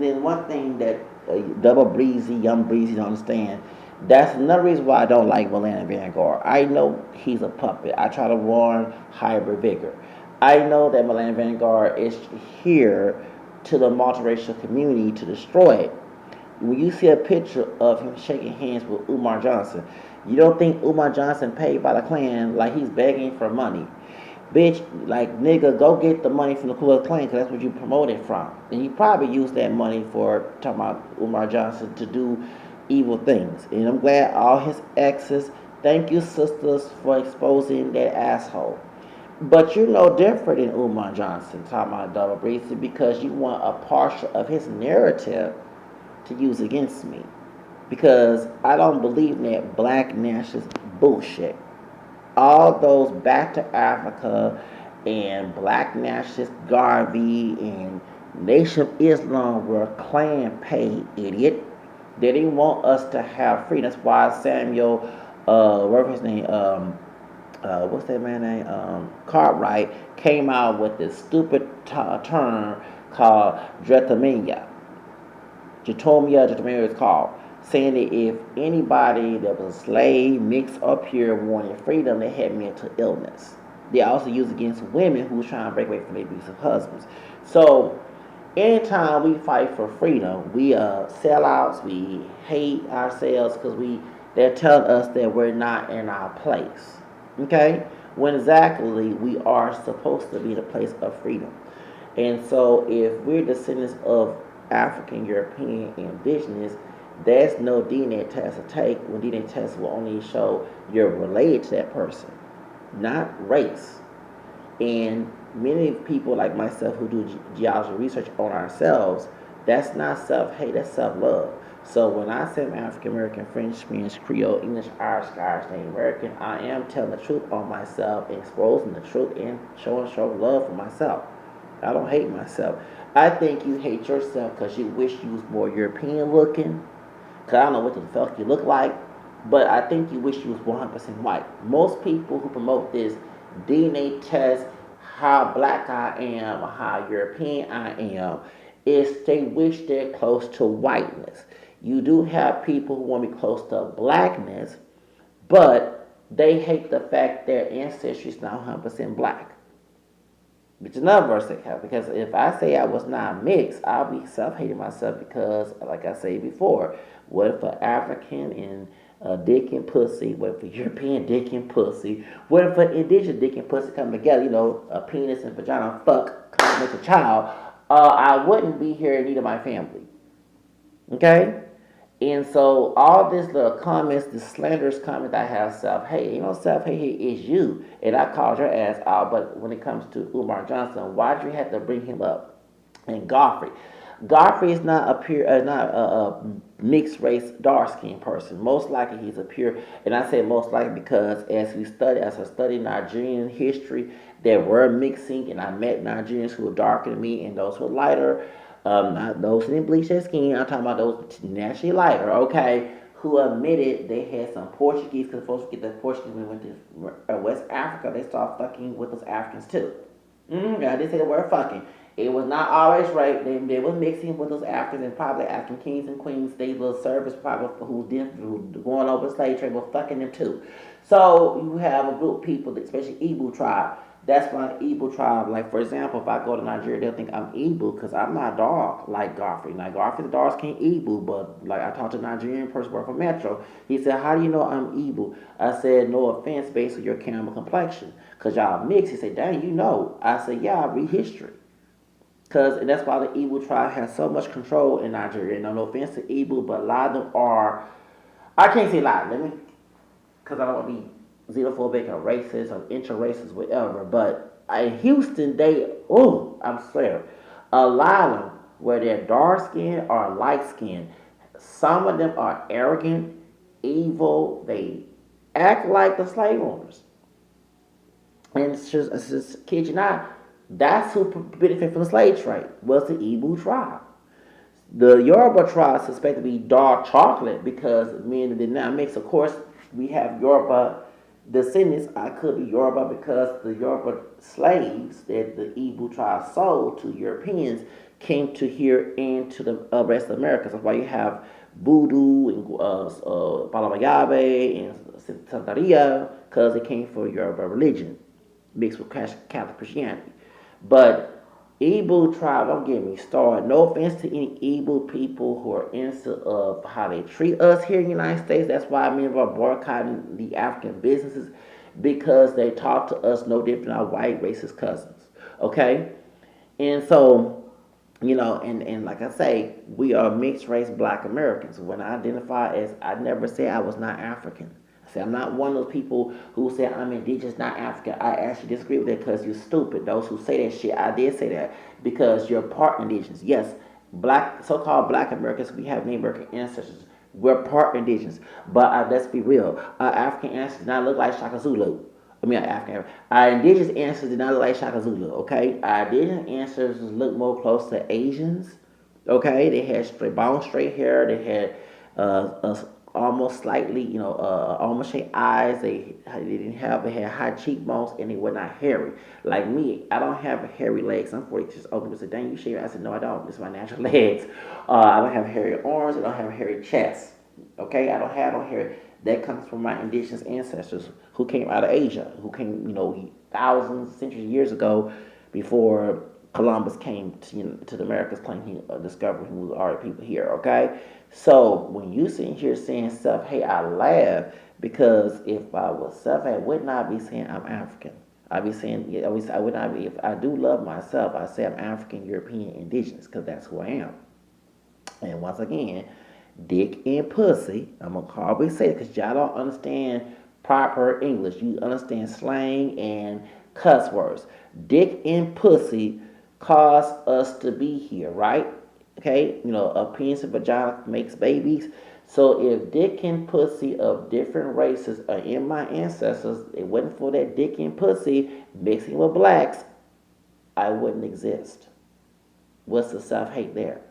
then one thing that double breezy, young breezy don't understand. That's another reason why I don't like Milan Vanguard. I know he's a puppet. I try to warn hybrid vigor. I know that Milan Vanguard is here to the multiracial community to destroy it. When you see a picture of him shaking hands with Umar Johnson, you don't think Umar Johnson paid by the Klan like he's begging for money. Bitch, like nigga, go get the money from the Ku Klux Klan because that's what you promoted from. And you probably used that money for talking about Umar Johnson to do evil things. And I'm glad all his exes, thank you sisters for exposing that asshole. But you're no different than Umar Johnson talking about double breathing because you want a partial of his narrative to use against me. Because I don't believe in that black nationalist bullshit. All those back to Africa and black nationalist Garvey and Nation of Islam were Klan paid, idiot. They didn't want us to have freedom. That's why Samuel, whatever his name, what's that man name? Cartwright came out with this stupid term called dretamia. Jatomia is called, saying that if anybody that was a slave, mixed up here, wanted freedom, they had mental illness. They also use against women who was trying to break away from their abusive husbands. So anytime we fight for freedom, we sellouts, we hate ourselves because they're telling us that we're not in our place. Okay? When exactly we are supposed to be the place of freedom. And so if we're descendants of African, European, indigenous, there's no DNA test to take when DNA test will only show you're related to that person, not race. And many people like myself who do geology research on ourselves, that's not self-hate, that's self-love. So when I say I'm African American, French, Spanish, Creole, English, Irish, Scottish, Native American, I am telling the truth on myself, exposing the truth, and show love for myself. I don't hate myself. I think you hate yourself because you wish you was more European looking. Cause I don't know what the fuck you look like, but I think you wish you was 100% white. Most people who promote this DNA test, how black I am, how European I am, is they wish they're close to whiteness. You do have people who want to be close to blackness, but they hate the fact their ancestry is not 100% black. Which is another verse that counts. Because if I say I was not mixed, I'll be self-hating myself because, like I said before, what if an African and dick and pussy, what if a European dick and pussy, what if an indigenous dick and pussy come together, a penis and vagina, fuck, come make a child, I wouldn't be here in need of my family. Okay? And so all this little comments, the slanderous comments I have self-hate, self-hate is you. And I called your ass out, but when it comes to Umar Johnson, why'd you have to bring him up? And Godfrey. Godfrey is not a mixed race, dark skinned person. Most likely he's a pure, and I say most likely because as I study Nigerian history, there were mixing, and I met Nigerians who were darker than me and those who were lighter. Not those who didn't bleach their skin. I'm talking about those naturally lighter, okay, who admitted they had some Portuguese, because folks forget that Portuguese when they went to West Africa, they started fucking with those Africans too. I did say the word fucking. It was not always right. They was mixing with those Africans and probably African kings and queens. They little service probably who going over the slave trade was fucking them too. So you have a group of people, especially Igbo tribe. That's why Igbo tribe, like for example, if I go to Nigeria, they'll think I'm Igbo because I'm not dark like Godfrey. Like Godfrey's dark skinned Igbo, but like I talked to a Nigerian person working for Metro. He said, "How do you know I'm Igbo?" I said, "No offense, based on your caramel complexion, cause y'all mix." He said, "Dang, you know." I said, "Yeah, I read history." And that's why the Igbo tribe has so much control in Nigeria. And no offense to Igbo, but a lot of them are, I can't say a lot, because I don't want to be xenophobic or racist or inter-racist, whatever. But in Houston, I'm swear, a lot of them, where they're dark skinned or light skinned, some of them are arrogant, evil, they act like the slave owners. And kid you not, that's who benefited from the slave trade, was the Igbo tribe. The Yoruba tribe is suspected to be dark chocolate because men did not mix. Of course, we have Yoruba descendants. I could be Yoruba because the Yoruba slaves that the Igbo tribe sold to Europeans came to here into the rest of America. That's why you have voodoo and Balabayabe and Santeria, because it came from your religion mixed with Catholic Christianity. But Igbo tribe, don't get me started. No offense to any Igbo people who are innocent of how they treat us here in the United States. That's why many of our boycotting the African businesses, because they talk to us no different than our white racist cousins. Okay? And so, and like I say, we are mixed race black Americans. When I identify as, I never said I was not African. I said I'm not one of those people who say I'm indigenous, not African. I actually disagree with that because you're stupid. Those who say that shit, I did say that because you're part indigenous. Yes, black, so-called black Americans, we have Native American ancestors. We're part indigenous. But let's be real, our African ancestors do not look like Shaka Zulu. I mean, African. Our indigenous ancestors did not look like Shaka Zulu, okay? Our indigenous ancestors look more close to Asians, okay? They had straight hair. They had almost slightly, almost shaped eyes. They had high cheekbones, and they were not hairy. Like me, I don't have hairy legs. I'm 46 old people said, dang, you shave? I said, no, I don't. This is my natural legs. I don't have hairy arms. I don't have hairy chest. Okay, I don't have no hair. That comes from my indigenous ancestors who came out of Asia, who came, thousands, centuries, years ago, before Columbus came to the Americas, claiming he discovered who are people here. Okay, so when you sitting here saying stuff, hey, I laugh because if I was self, I would not be saying I'm African. I'd be saying, yeah, I would not be. If I do love myself, I say I'm African, European, indigenous, because that's who I am. And once again, dick and pussy, I'm gonna always say it because y'all don't understand proper English. You understand slang and cuss words. Dick and pussy cause us to be here, right? Okay, a penis and vagina makes babies. So if dick and pussy of different races are in my ancestors, it wasn't for that dick and pussy mixing with blacks, I wouldn't exist. What's the self hate there?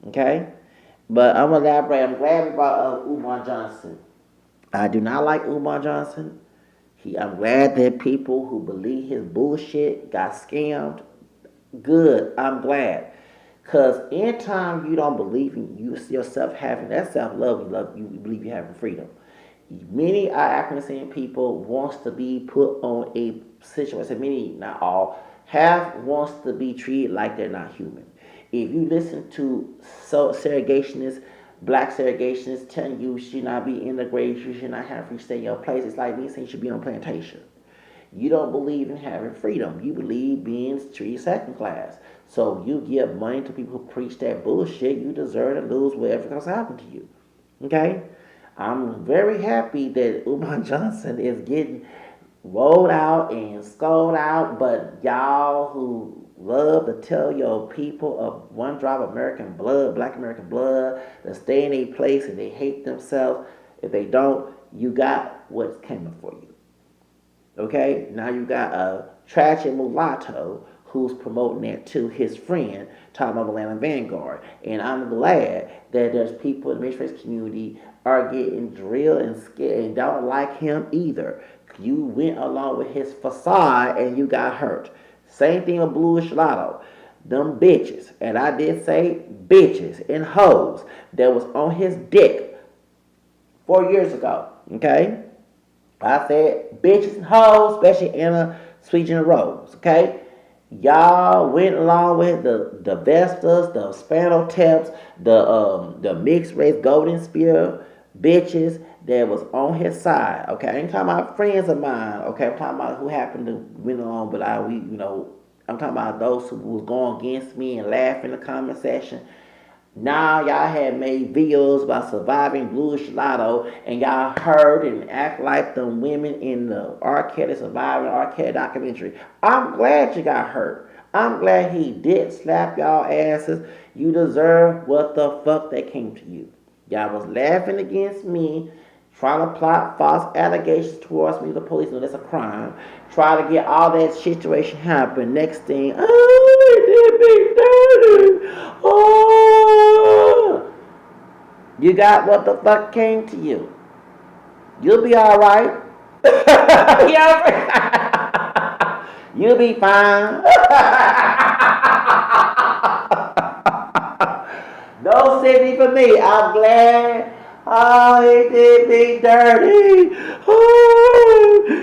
Okay? But I'm gonna elaborate. I'm glad we brought up Umar Johnson. I do not like Umar Johnson. I'm glad that people who believe his bullshit got scammed. Good. I'm glad. Because anytime you don't believe in yourself having that self-love, you believe you having freedom. Many African people wants to be put on a situation. Many, not all, half wants to be treated like they're not human. If you listen to segregationists, black segregationists telling you should not be integrated, you should not have free stay in your place, it's like me saying you should be on plantation. You don't believe in having freedom. You believe being treated second class. So you give money to people who preach that bullshit, you deserve to lose whatever's happened to you. Okay? I'm very happy that Umar Johnson is getting rolled out and scolded out, but y'all who love to tell your people of one drop of American blood, black American blood, to stay in a place and they hate themselves, if they don't, you got what's coming for you. Okay? Now you got a tragic mulatto who's promoting that to his friend, talking about Atlanta Vanguard. And I'm glad that there's people in the mixed race community are getting drilled and scared and don't like him either. You went along with his facade and you got hurt. Same thing with Bluish Lotto. Them bitches, and I did say bitches and hoes that was on his dick 4 years ago. Okay? I said bitches and hoes, especially Anna Sweet Gina Rose. Okay? Y'all went along with the Vestas, the Spano Taps, the mixed race Golden Spear bitches that was on his side. Okay, I ain't talking about friends of mine. Okay, I'm talking about who happened to win along, but I'm talking about those who was going against me and laugh in the comment section. Now y'all had made videos about surviving Bluish Lotto, and y'all heard and act like the women in the R. Kelly surviving R. Kelly documentary. I'm glad you got hurt. I'm glad he did slap y'all asses. You deserve what the fuck that came to you. Y'all was laughing against me, trying to plot false allegations towards me. The police know that's a crime. Try to get all that situation happen. Next thing, oh, it did me dirty. Oh, you got what the fuck came to you. You'll be all right. Yeah, you'll be fine. did he for me? I'm glad. Oh, he did me dirty. Oh,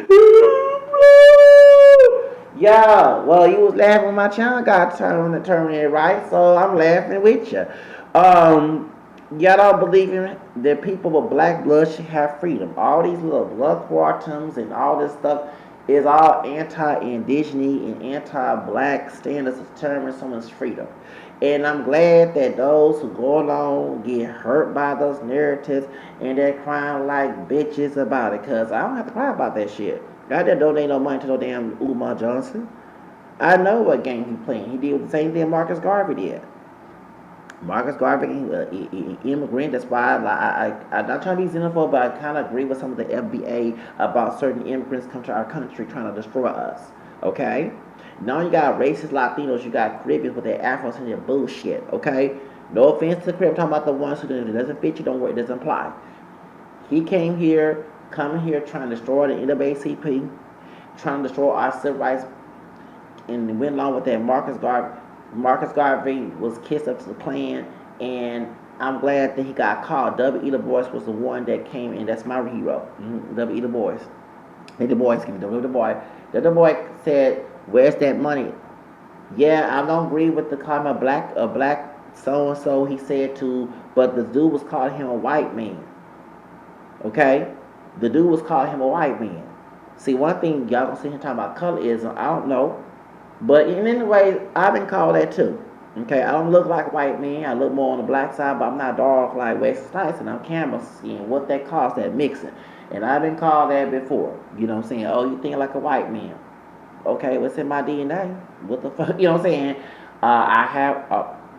yeah, well, you was laughing when my channel got terminated, right? So I'm laughing with you. Um, y'all don't believe in that people with black blood should have freedom. All these little blood quantums and all this stuff is all anti-indigenous and anti-black standards to determine someone's freedom. And I'm glad that those who go along get hurt by those narratives and they're crying like bitches about it. Cause I don't have to cry about that shit. I didn't donate no money to no damn Umar Johnson. I know what game he playing. He did the same thing Marcus Garvey did. Marcus Garvey, immigrant. That's why I'm not trying to be xenophobe, but I kind of agree with some of the FBA about certain immigrants come to our country trying to destroy us. Okay? Now you got racist Latinos, you got Caribbeans with their Afros and their bullshit. Okay? No offense to the Caribbean, I'm talking about the ones who doesn't fit you, don't worry, it doesn't apply. He came here, coming here trying to destroy the NAACP, trying to destroy our civil rights, and went along with that. Marcus Garvey was kissed up to the plan, and I'm glad that he got called. W.E. Du Bois was the one that came in. That's my hero. W.E. Du Bois. Du Bois, Du Bois said, "Where's that money?" Yeah, I don't agree with the calling a black so and so. He said to, but the dude was calling him a white man. Okay, the dude was calling him a white man. See, one thing y'all gonna sit here talking about colorism. I don't know. But in any way, I've been called that too. Okay, I don't look like a white man. I look more on the black side, but I'm not dark like Wesley Snipes, and I'm camera skin. What that calls that mixing. And I've been called that before. You know what I'm saying? Oh, you think like a white man. Okay, what's in my DNA? What the fuck? You know what I'm saying? I have,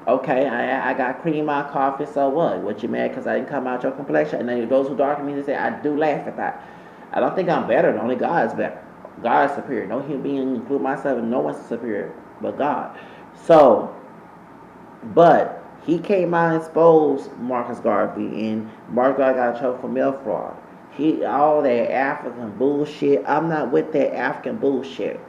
okay, I got cream in my coffee, so what? What you mad because I didn't come out your complexion? And then those who darken me, they say, I do laugh at that. I don't think I'm better, only God is better. God is superior. No human being, include myself, and no one's superior but God. So, but he came out and exposed Marcus Garvey, and Marcus Garvey got in trouble for mail fraud. All that African bullshit. I'm not with that African bullshit.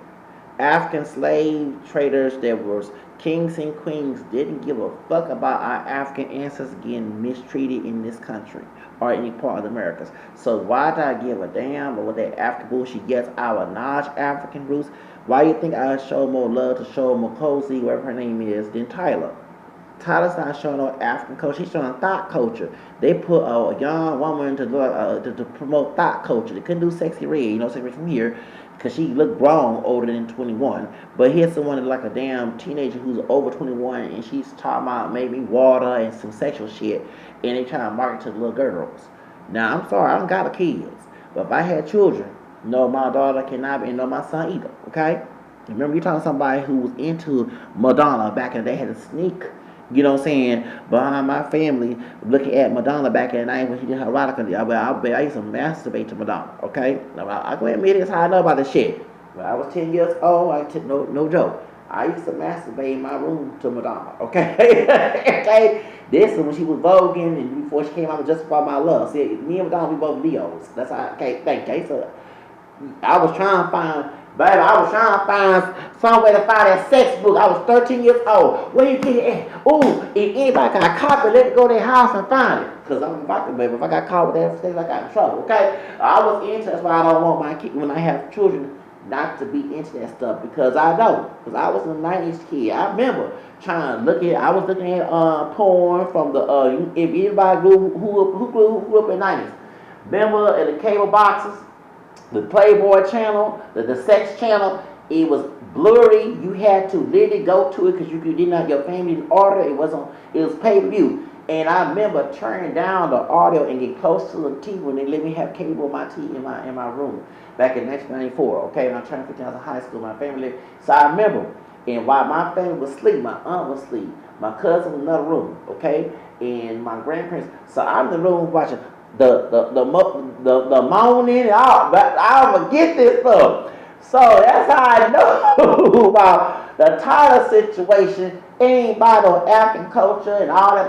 African slave traders that was kings and queens didn't give a fuck about our African ancestors getting mistreated in this country or any part of the Americas. So why did I give a damn about what that African bullshit gets our non-African roots? Why you think I show more love to show Makosi, whatever her name is, than Tyla? Tyler's not showing no African culture. He's showing thought culture. They put a young woman to promote thought culture. They couldn't do Sexy Red, Sexy Red from here, because she looked grown, older than 21. But here's someone like a damn teenager who's over 21, and she's talking about maybe water and some sexual shit, and they trying to market to the little girls. Now, I'm sorry, I don't got kids, but if I had children, no, my daughter cannot be, and no, my son either, okay? Remember, you're talking to somebody who was into Madonna back in the day, had a sneak, behind my family, looking at Madonna back in the night when she did her erotica. I used to masturbate to Madonna, okay? Now, I go ahead and admit this, how I know about this shit. When I was 10 years old, no joke. I used to masturbate in my room to Madonna, okay? Okay? This is when she was voguing and before she came out with Justify My Love. See, me and Madonna, we both Leos. That's how, okay, thank you. So, I was trying to find some way to find that sex book. I was 13 years old. Where you get it at? Ooh, if anybody got a copy, let me go to their house and find it. Because I'm a vodka baby. If I got caught with that thing, I got in trouble, okay? I was into that's why I don't want my kid, when I have children, not to be into that stuff. Because I know. Because I was a 90s kid. I remember I was looking at porn from the, if anybody who grew up in the 90s. Remember in the cable boxes? The Playboy channel, the sex channel, it was blurry. You had to literally go to it because you didn't have your family order. It was pay-per-view. And I remember turning down the audio and get close to the TV when they let me have cable on my TV in my room back in 1994. Okay, when I turned 15 I was in high school, my family. So I remember, and while my family was asleep, my aunt was asleep, my cousin was in another room, okay, and my grandparents. So I'm in the room watching the moaning and all, but I'll forget this stuff. So that's how I know about the Tyler situation. It ain't about no African culture and all that.